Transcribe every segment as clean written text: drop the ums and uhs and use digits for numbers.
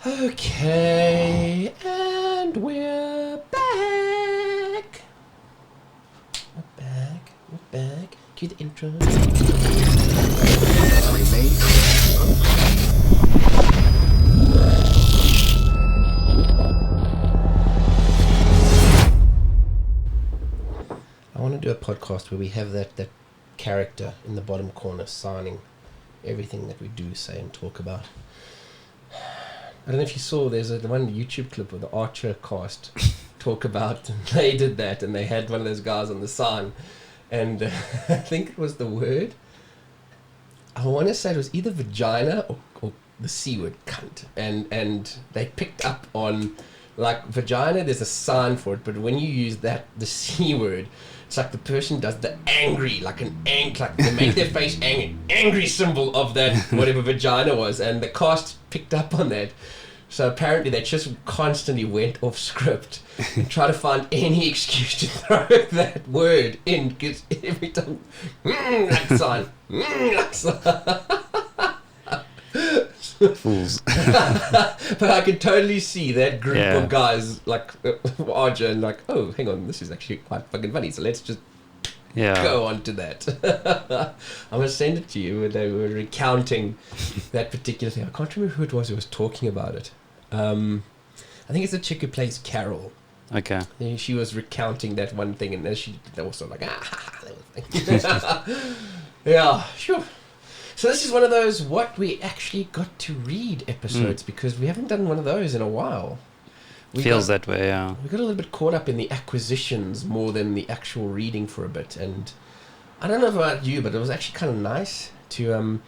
Okay, and we're back. We're back. Cue the intro. I want to do a podcast where we have that character in the bottom corner signing everything that we do, say, and talk about. I don't know if you saw, there's one YouTube clip where the Archer cast talk about, and they did that, and they had one of those guys on the sign, and I think it was the word, I want to say it was either vagina or the C word, cunt, and they picked up on, like, vagina, there's a sign for it, but when you use that, the C word, it's like the person does the angry, like they make their face angry symbol of that, whatever vagina was, and the cast picked up on that. So apparently they just constantly went off script and tried to find any excuse to throw that word in, because every time, like sign, like sign. Fools. But I could totally see that group of guys like Archer and like, oh, hang on, this is actually quite fucking funny, so let's just go on to that. I'm going to send it to you when they were recounting that particular thing. I can't remember who it was who was talking about it. I think it's the chick who plays Carol. Okay. She was recounting that one thing, and then she also like, that was yeah, sure. So this is one of those what we actually got to read episodes, because we haven't done one of those in a while. Feels that way, yeah. We got a little bit caught up in the acquisitions more than the actual reading for a bit, and I don't know about you, but it was actually kind of nice to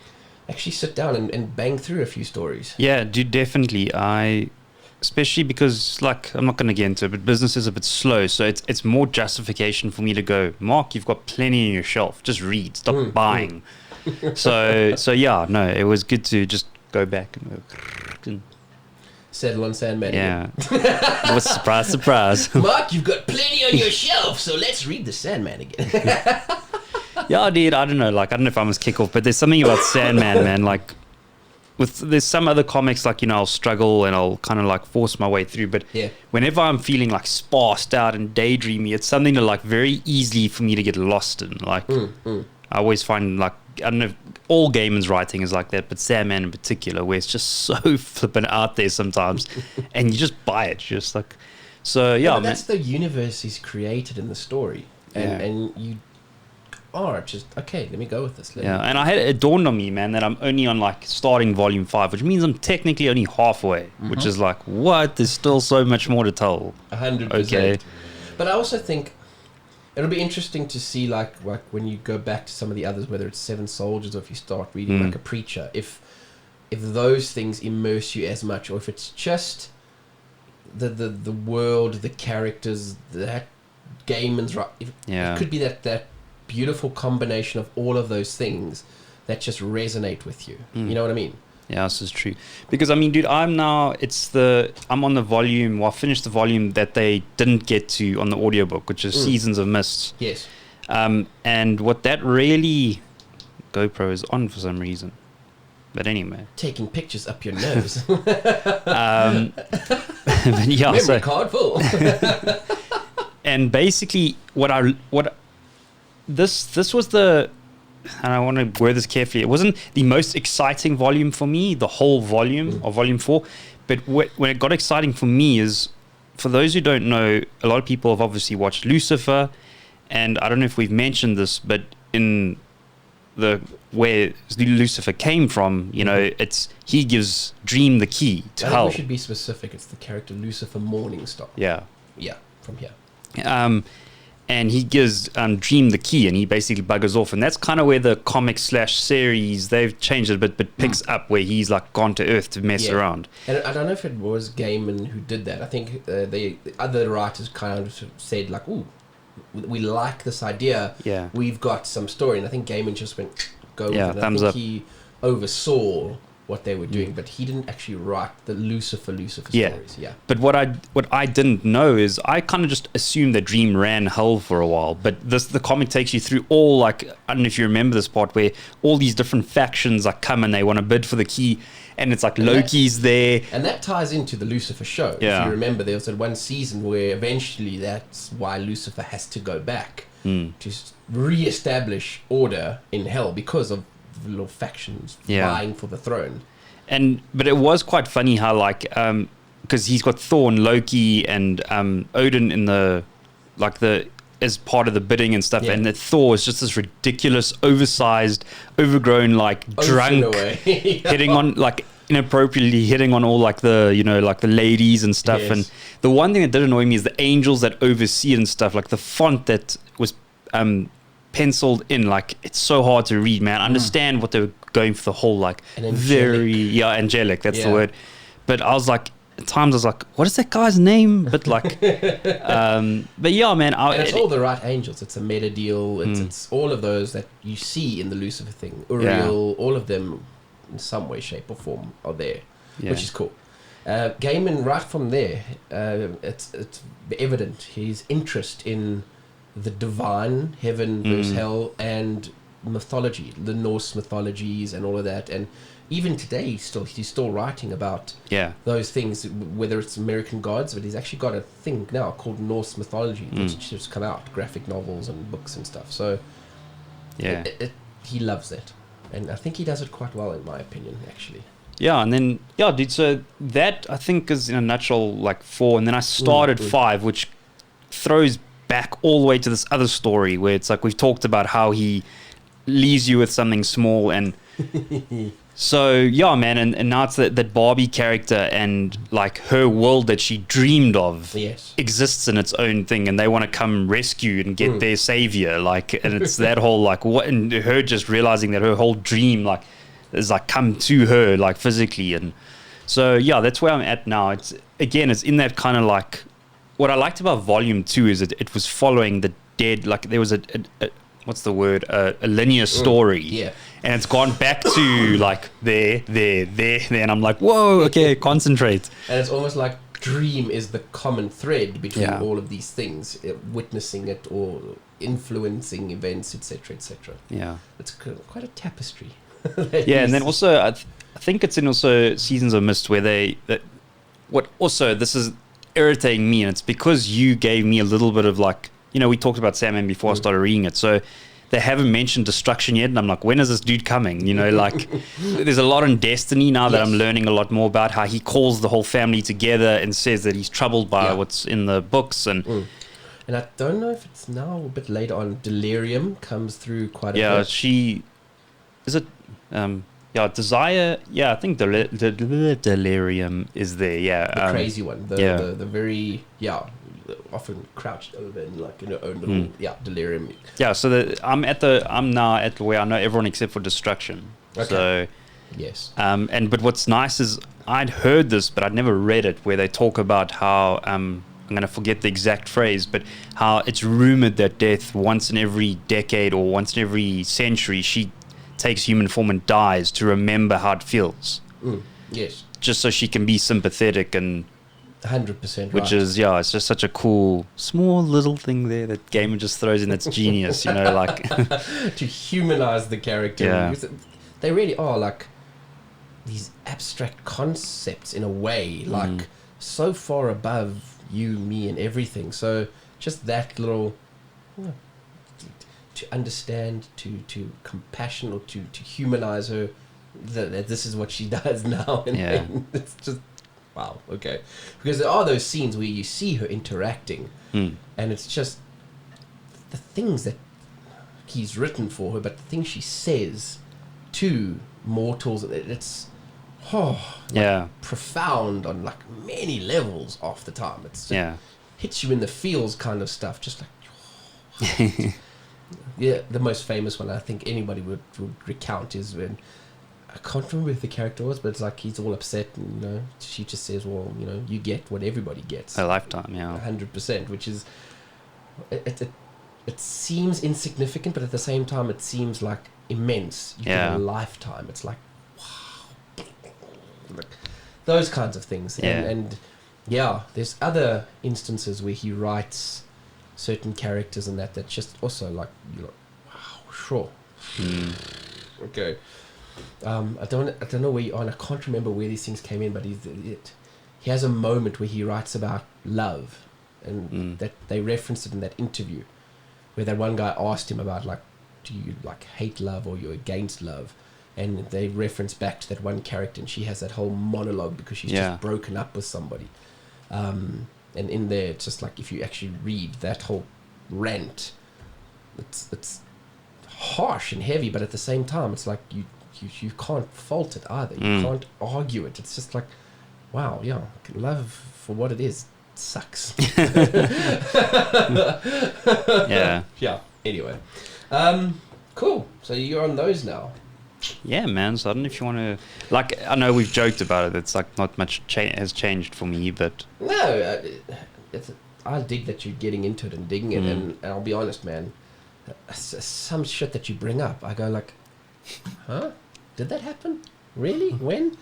actually sit down and bang through a few stories. Yeah, dude, definitely. Especially because, like, I'm not going to get into it, but business is a bit slow, so it's more justification for me to go, Mark, you've got plenty on your shelf, just read, stop buying. So yeah, no, it was good to just go back and settle on Sandman. Yeah. What's surprise? Mark, you've got plenty on your shelf, so let's read the Sandman again. Yeah, dude, I don't know if I must kick off, but there's something about Sandman, man, like, there's some other comics, like, you know, I'll struggle and I'll kind of like force my way through, but whenever I'm feeling like sparsed out and daydreamy, it's something to like very easily for me to get lost in. Like, I always find, like, I don't know if all Gaiman's writing is like that, but Sandman in particular, where it's just so flippant out there sometimes, and you just buy it, just like, so yeah. That's the universe he's created in the story, and you are just, okay, let me go with this. And it dawned on me, man, that I'm only on like starting volume 5, which means I'm technically only halfway, which is like, what? There's still so much more to tell. 100%. Okay. But I also think it'll be interesting to see, like when you go back to some of the others, whether it's Seven Soldiers or if you start reading like a Preacher, if those things immerse you as much, or if it's just the world, the characters, that Gaiman's right. It could be that beautiful combination of all of those things that just resonate with you. You know what I mean? Yeah, this is true. Because, I mean, dude, I'm on the volume, I finished the volume that they didn't get to on the audiobook, which is Seasons of Mists. Yes. And what that really, GoPro is on for some reason. But anyway. Taking pictures up your nose. But yeah, memory card full. And basically, this was the, and I want to word this carefully, it wasn't the most exciting volume for me, the whole volume of volume 4, but when it got exciting for me is, for those who don't know, a lot of people have obviously watched Lucifer, and I don't know if we've mentioned this, but in where Lucifer came from, you know, he gives Dream the key to hell. I think we should be specific. It's the character Lucifer Morningstar. Yeah, from here. And he gives Dream the key, and he basically buggers off, and that's kind of where the comic / series, they've changed it a bit, but picks up where he's like gone to Earth to mess around. And I don't know if it was Gaiman who did that. I think the other writers kind of said like, "Ooh, we like this idea. We've got some story." And I think Gaiman just went go with it. Thumbs up. He oversaw what they were doing, but he didn't actually write the Lucifer stories. Yeah. But what I didn't know is I kind of just assumed that Dream ran hell for a while. But the comic takes you through all, like, I don't know if you remember this part where all these different factions like come and they want to bid for the key, and it's like Loki's there. And that ties into the Lucifer show. Yeah. If you remember, there was that one season where eventually that's why Lucifer has to go back to re-establish order in hell because of the little factions vying for the throne. But it was quite funny how, like, because he's got Thor and Loki and Odin in as part of the bidding and stuff, and that Thor is just this ridiculous, oversized, overgrown, like, drunk, hitting on, like, inappropriately hitting on all, like, the, you know, like the ladies and stuff. And the one thing that did annoy me is the angels that oversee it and stuff, like the font that was penciled in, like, it's so hard to read, man. I understand what they were going for, the whole, like, angelic, that's the word. But I was like, at times I was like, what is that guy's name? But like, but yeah, man. And it's all the right angels. It's a meta deal. It's all of those that you see in the Lucifer thing. Uriel, all of them in some way, shape or form are there, which is cool. Gaiman, right from there, it's evident his interest in the divine, heaven versus hell, and mythology, the Norse mythologies and all of that. And even today he's still writing about those things, whether it's American gods, but he's actually got a thing now called Norse mythology, which just come out, graphic novels and books and stuff. So he loves that, and I think he does it quite well, in my opinion, actually. Yeah, and then dude, so that I think is in a nutshell like 4, and then I started 5, which throws back all the way to this other story where it's like we've talked about how he leaves you with something small, and so yeah, man, and now it's that Barbie character, and like her world that she dreamed of exists in its own thing, and they want to come rescue and get their savior, like, and it's that whole like what, and her just realizing that her whole dream like is like come to her like physically. And so yeah, that's where I'm at now. It's in that kind of like, what I liked about volume 2 is it was following the dead, like there was a what's the word, a linear story, and it's gone back to like there, and I'm like, whoa, okay, concentrate. And it's almost like dream is the common thread between all of these things, witnessing it or influencing events, etc. Yeah, it's quite a tapestry. And then also I think it's in also Seasons of Mist where this is irritating me, and it's because you gave me a little bit of like, you know, we talked about Sandman before I started reading it, so they haven't mentioned destruction yet, and I'm like, when is this dude coming? You know, like there's a lot in Destiny now that I'm learning a lot more about, how he calls the whole family together and says that he's troubled by what's in the books. And I don't know if it's now a bit later on, Delirium comes through quite a bit. Desire, I think Delirium is there, the crazy one, the very often crouched over in like in her own little delirium. So I'm now at where I know everyone except for Destruction. So but what's nice is I'd heard this, but I'd never read it, where they talk about how I'm gonna forget the exact phrase, but how it's rumored that Death once in every decade or once in every century she takes human form and dies to remember how it feels. Just so she can be sympathetic, and 100% which is it's just such a cool small little thing there that Gaiman just throws in. That's genius, you know, like to humanize the character. They really are like these abstract concepts in a way, like so far above you, me, and everything. So just that little to understand, to compassion, or to humanize her, that this is what she does now, and it's just wow, okay. Because there are those scenes where you see her interacting, and it's just the things that he's written for her, but the things she says to mortals, it's profound on like many levels off the time. It's hits you in the feels kind of stuff, just like the most famous one I think anybody would recount is when, I can't remember who the character was, but it's like he's all upset, and you know, she just says, well, you know, you get what everybody gets. A lifetime, 100%, which is it seems insignificant, but at the same time it seems like immense. You get a lifetime. It's like, wow. like those kinds of things. And yeah, there's other instances where he writes certain characters and that just also like, you're like, wow, sure. Okay. I don't know where you are, and I can't remember where these things came in, but he has a moment where he writes about love, and that they referenced it in that interview, where that one guy asked him about, like, do you like hate love or you're against love, and they reference back to that one character, and she has that whole monologue because she's just broken up with somebody, and in there it's just like, if you actually read that whole rant, it's harsh and heavy, but at the same time it's like you can't fault it either. You can't argue it. It's just like, wow, yeah, love for what it is sucks. Yeah. Anyway, cool. So you're on those now. Yeah, man. So I don't know if you want to, like, I know we've joked about it. It's like not much has changed for me, but no, I dig that you're getting into it and digging it, and I'll be honest, man. Some shit that you bring up, I go like, huh? Did that happen? Really? When?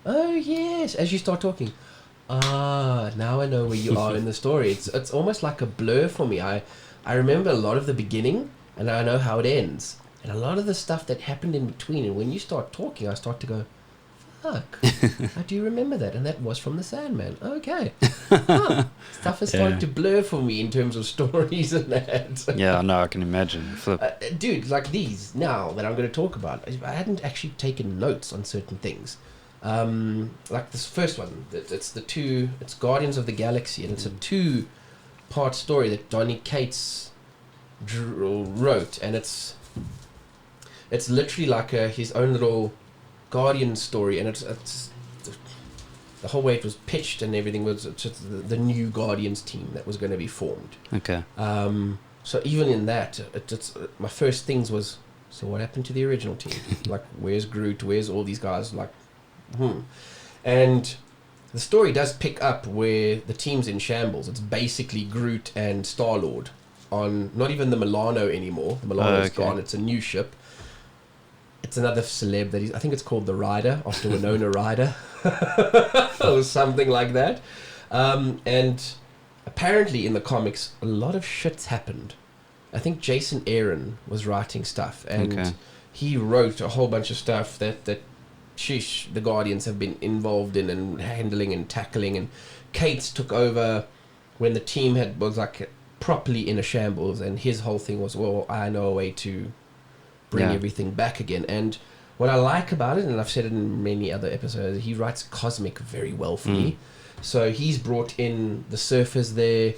Oh yes. As you start talking, now I know where you are in the story. It's almost like a blur for me. I remember a lot of the beginning, and I know how it ends, and a lot of the stuff that happened in between. And when you start talking, I start to go, fuck, I do remember that, and that was from the Sandman. Okay. Stuff is starting to blur for me in terms of stories and that. Yeah, no, I can imagine. Dude, like these now that I'm going to talk about, I hadn't actually taken notes on certain things. Like this first one, it's Guardians of the Galaxy, and it's a 2-part story that Donny Cates wrote, and it's literally like his own little Guardian story, and it's the whole way it was pitched and everything was just the new Guardians team that was going to be formed. Okay. So even in that, it's my first things was, so what happened to the original team? Like, where's Groot? Where's all these guys? Like, And the story does pick up where the team's in shambles. It's basically Groot and Star-Lord on not even the Milano anymore. The Milano's gone. It's a new ship. It's another celeb that I think it's called the Rider, after Winona Ryder, or something like that. And apparently in the comics, a lot of shit's happened. I think Jason Aaron was writing stuff, and he wrote a whole bunch of stuff that the Guardians have been involved in and handling and tackling. And Cates took over when the team was like properly in a shambles, and his whole thing was, well, I know a way to bring everything back again. And what I like about it, and I've said it in many other episodes, he writes cosmic very well for me. So he's brought in the Surfers there,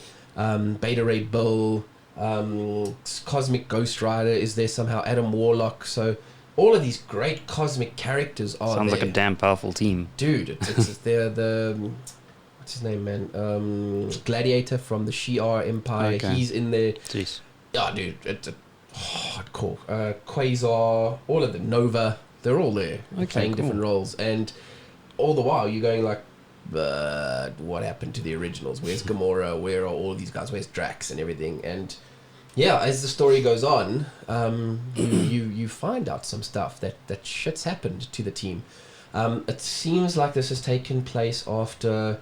Beta Ray Bill, Cosmic Ghost Rider is there somehow, Adam Warlock. So all of these great cosmic characters are Sounds there. like a damn powerful team. Dude, they're the... What's his name, man? Gladiator from the Shi'ar Empire. He's in there. Jeez. Yeah, dude, it's hardcore. Quasar, all of them, Nova, they're all there playing different roles. And all the while you're going like, but what happened to the originals? Where's Gamora? Where are all these guys? Where's Drax and everything? And yeah, as the story goes on, you find out some stuff that shit's happened to the team. It seems like this has taken place after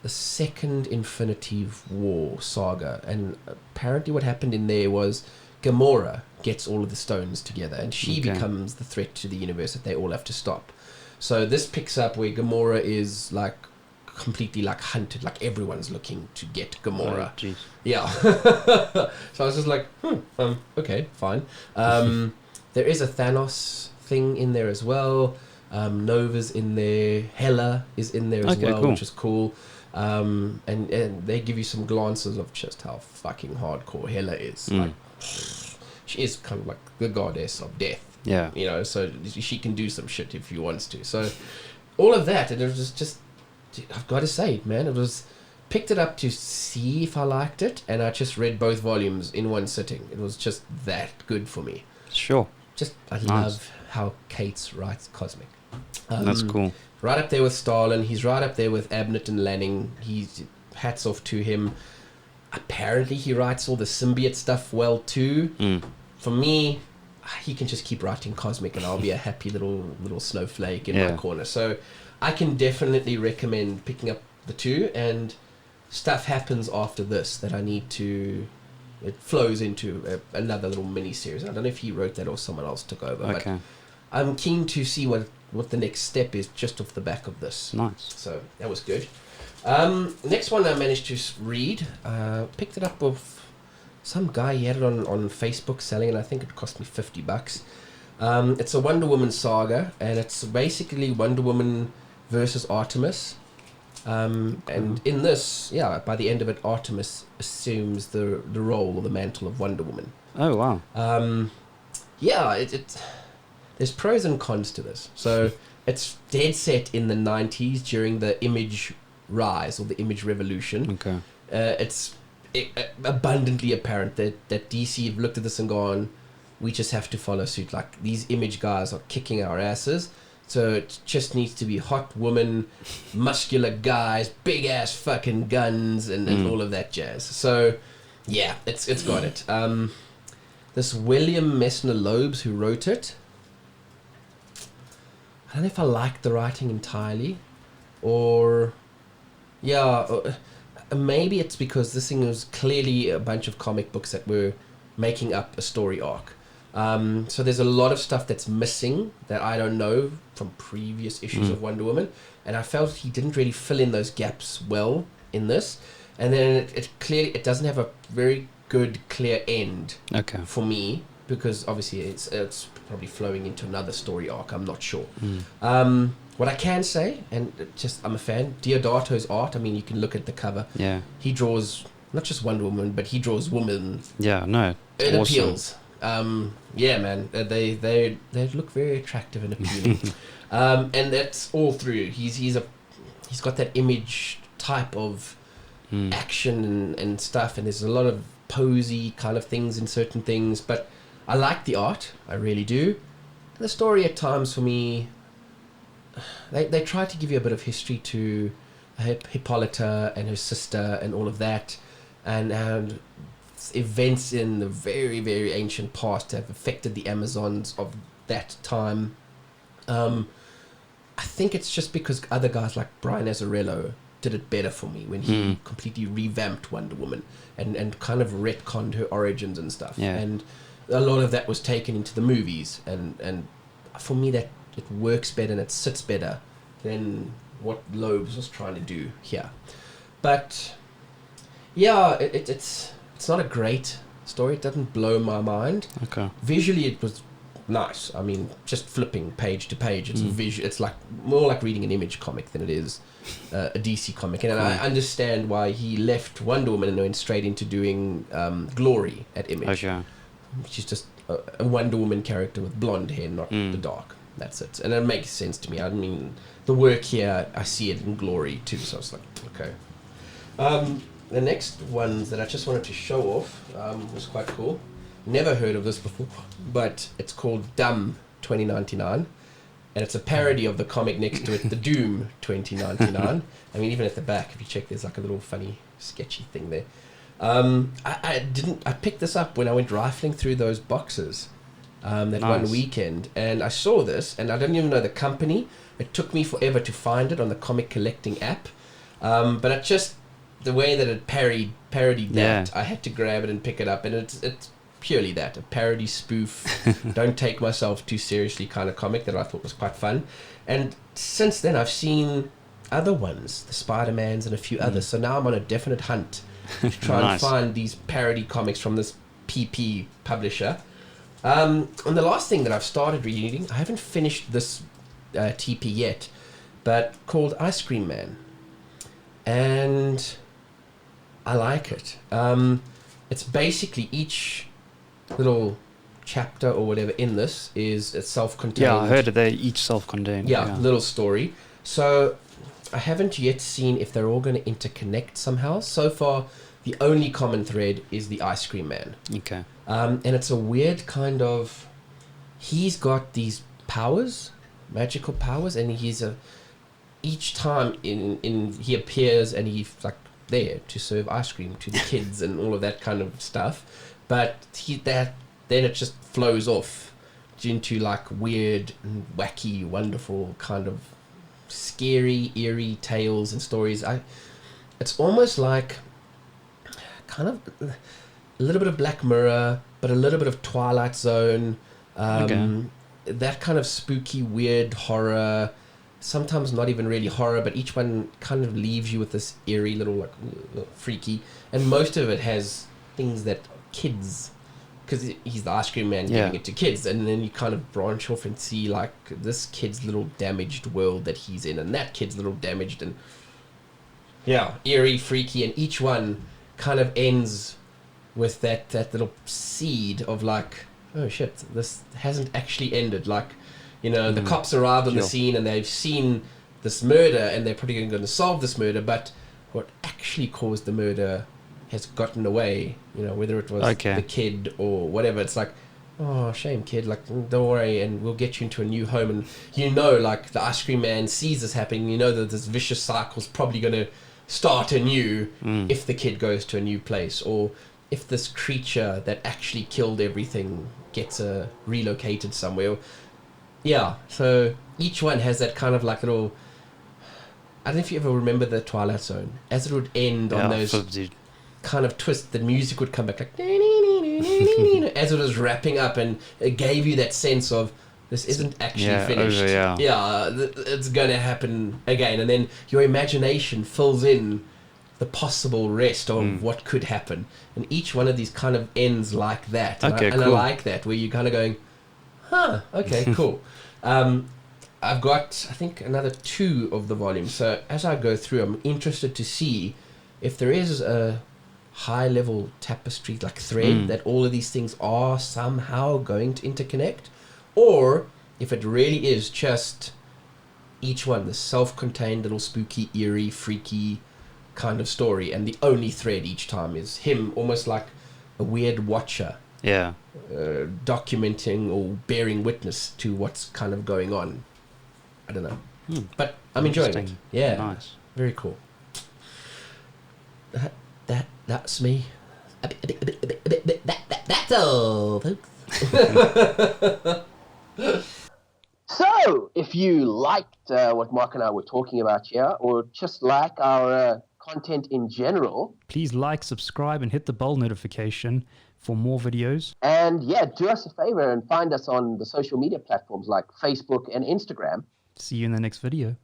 the second Infinity War saga, and apparently what happened in there was Gamora gets all of the stones together, and she becomes the threat to the universe that they all have to stop. So this picks up where Gamora is like completely like hunted, like everyone's looking to get Gamora. Yeah. So I was just like, okay, fine. There is a Thanos thing in there as well. Nova's in there. Hela is in there as well, which is cool. And they give you some glances of just how fucking hardcore Hela is. Like, she is kind of like the goddess of death. Yeah. You know, so she can do some shit if she wants to. So all of that, and it was just I've got to say, man, it was picked it up to see if I liked it, and I just read both volumes in one sitting. It was just that good for me. Sure. I love how Cates writes cosmic. That's cool. Right up there with Starlin. He's right up there with Abnett and Lanning. He's hats off to him. Apparently he writes all the symbiote stuff well too. For me, he can just keep writing cosmic, and I'll be a happy little snowflake in my corner. So I can definitely recommend picking up the two, and stuff happens after this that I need to. It flows into another little mini series. I don't know if he wrote that or someone else took over. Okay. But I'm keen to see what the next step is just off the back of this. Nice. So that was good. Next one I managed to read. Picked it up with some guy. He had it on Facebook selling, and I think it cost me $50. It's a Wonder Woman saga, and it's basically Wonder Woman versus Artemis. And in this, by the end of it, Artemis assumes the role or the mantle of Wonder Woman. Oh, wow. There's pros and cons to this. So it's dead set in the 90s during the image rise or the image revolution. Okay. It's abundantly apparent that DC have looked at this and gone, we just have to follow suit. Like, these image guys are kicking our asses. So it just needs to be hot woman, muscular guys, big ass fucking guns, and all of that jazz. So, yeah, it's got it. This William Messner Loebs, who wrote it, I don't know if I like the writing entirely, or maybe it's because this thing was clearly a bunch of comic books that were making up a story arc. So there's a lot of stuff that's missing that I don't know from previous issues of Wonder Woman, and I felt he didn't really fill in those gaps well in this. And then it doesn't have a very good clear end for me, because obviously it's probably flowing into another story arc. I'm not sure. What I can say, and I'm a fan, Diodato's art. I mean, you can look at the cover. Yeah, he draws not just Wonder Woman, but he draws women. Yeah, no, it awesome. Appeals. Man, they look very attractive and appealing, and that's all through. He's got that image type of action and stuff, and there's a lot of posy kind of things in certain things. But I like the art, I really do. The story at times for me, they try to give you a bit of history to Hippolyta and her sister and all of that, and events in the very, very ancient past have affected the Amazons of that time. I think it's just because other guys like Brian Azzarello did it better for me when he completely revamped Wonder Woman and kind of retconned her origins and stuff. Yeah. And a lot of that was taken into the movies, and for me that it works better and it sits better than what Loebs was trying to do here. But yeah, it's not a great story. It doesn't blow my mind. Okay. Visually, it was nice. I mean, just flipping page to page, it's it's like more like reading an Image comic than it is a DC comic. And I understand why he left Wonder Woman and went straight into doing Glory at Image, which is just a Wonder Woman character with blonde hair, not the dark. That's it, and it makes sense to me. I mean, the work here, I see it in Glory too. So I was like, okay. The next ones that I just wanted to show off was quite cool. Never heard of this before, but it's called Dumb 2099, and it's a parody of the comic next to it, The Doom 2099. I mean, even at the back, if you check, there's like a little funny, sketchy thing there. I picked this up when I went rifling through those boxes that one weekend, and I saw this, and I don't even know the company. It took me forever to find it on the comic collecting app, but it just, the way that it parodied that, I had to grab it and pick it up, and it's purely that, a parody spoof, don't take myself too seriously kind of comic that I thought was quite fun. And since then I've seen other ones, the Spider-Mans and a few others, so now I'm on a definite hunt to try and find these parody comics from this PP publisher. And the last thing that I've started reading, I haven't finished this TP yet, but called Ice Cream Man, and I like it. It's basically each little chapter or whatever in this is a self-contained. Yeah, I heard that they're each self-contained. Yeah, little story. So I haven't yet seen if they're all going to interconnect somehow. So far, the only common thread is the Ice Cream Man. Okay. And it's a weird kind of, he's got these powers, magical powers, and each time he appears and he's like there to serve ice cream to the kids and all of that kind of stuff, but then it just flows off into like weird and wacky, wonderful kind of scary, eerie tales and stories. It's almost like kind of a little bit of Black Mirror, but a little bit of Twilight Zone. That kind of spooky, weird horror. Sometimes not even really horror, but each one kind of leaves you with this eerie little, like, freaky. And most of it has things that kids, because he's the ice cream man giving it to kids, and then you kind of branch off and see like this kid's little damaged world that he's in, and that kid's little damaged, and eerie, freaky, and each one kind of ends with that little seed of like, oh shit, this hasn't actually ended. Like, the cops arrived on the scene and they've seen this murder and they're probably going to solve this murder, but what actually caused the murder has gotten away, whether it was the kid or whatever. It's like, oh, shame, kid, like, don't worry, and we'll get you into a new home. And like the ice cream man sees this happening, that this vicious cycle's probably going to start anew if the kid goes to a new place, or if this creature that actually killed everything gets relocated somewhere. So each one has that kind of like little, I don't know if you ever remember the Twilight Zone, as it would end on those kind of twists, the music would come back like as it was wrapping up, and it gave you that sense of this isn't actually finished. It's going to happen again, and then your imagination fills in the possible rest of what could happen, and each one of these kind of ends like that. And I like that, where you're kind of going, okay, cool. I've got, I think, another 2 of the volumes. So as I go through, I'm interested to see if there is a high-level tapestry, like thread, that all of these things are somehow going to interconnect, or if it really is just each one, the self-contained little spooky, eerie, freaky kind of story, and the only thread each time is him, almost like a weird watcher. Documenting or bearing witness to what's kind of going on. I don't know. But I'm enjoying it. Yeah. Nice. Very cool. That's me. That's all, folks. So, if you liked what Mark and I were talking about here, or just like our content in general, please like, subscribe, and hit the bell notification for more videos. And do us a favor and find us on the social media platforms like Facebook and Instagram. See you in the next video.